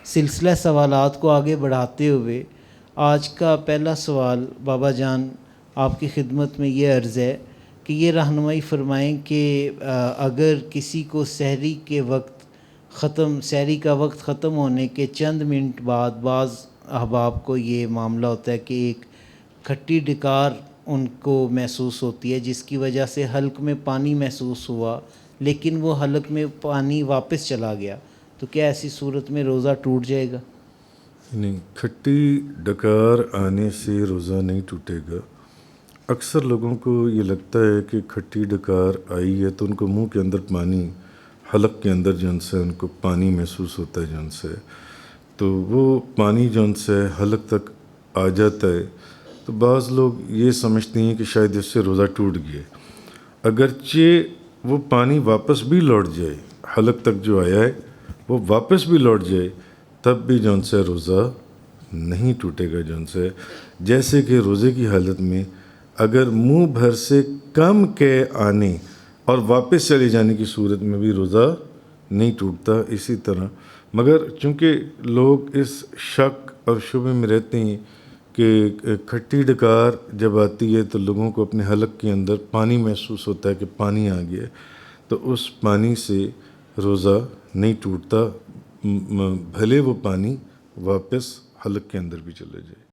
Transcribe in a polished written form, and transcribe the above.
سلسلہ سوالات کو آگے بڑھاتے ہوئے آج کا پہلا سوال بابا جان آپ کی خدمت میں یہ عرض ہے کہ یہ رہنمائی فرمائیں کہ اگر کسی کو سحری کا وقت ختم ہونے کے چند منٹ بعد بعض احباب کو یہ معاملہ ہوتا ہے کہ ایک کھٹی ڈکار ان کو محسوس ہوتی ہے جس کی وجہ سے حلق میں پانی محسوس ہوا لیکن وہ حلق میں پانی واپس چلا گیا، تو کیا ایسی صورت میں روزہ ٹوٹ جائے گا؟ نہیں، کھٹی ڈکار آنے سے روزہ نہیں ٹوٹے گا۔ اکثر لوگوں کو یہ لگتا ہے کہ کھٹی ڈکار آئی ہے تو ان کو منہ کے اندر پانی، حلق کے اندر جن سے ان کو پانی محسوس ہوتا ہے جن سے، تو وہ پانی جن سے حلق تک آ جاتا ہے، تو بعض لوگ یہ سمجھتے ہیں کہ شاید اس سے روزہ ٹوٹ گیا۔ اگرچہ وہ پانی واپس بھی لوٹ جائے، حلق تک جو آیا ہے وہ واپس بھی لوٹ جائے، تب بھی جون سے روزہ نہیں ٹوٹے گا جون سے۔ جیسے کہ روزے کی حالت میں اگر منہ بھر سے کم کے آنے اور واپس چلے جانے کی صورت میں بھی روزہ نہیں ٹوٹتا، اسی طرح مگر چونکہ لوگ اس شک اور شبے میں رہتے ہیں کہ کھٹی ڈکار جب آتی ہے تو لوگوں کو اپنے حلق کے اندر پانی محسوس ہوتا ہے کہ پانی آ گیا، تو اس پانی سے روزہ نہیں ٹوٹتا، بھلے وہ پانی واپس حلق کے اندر بھی چلے جائے۔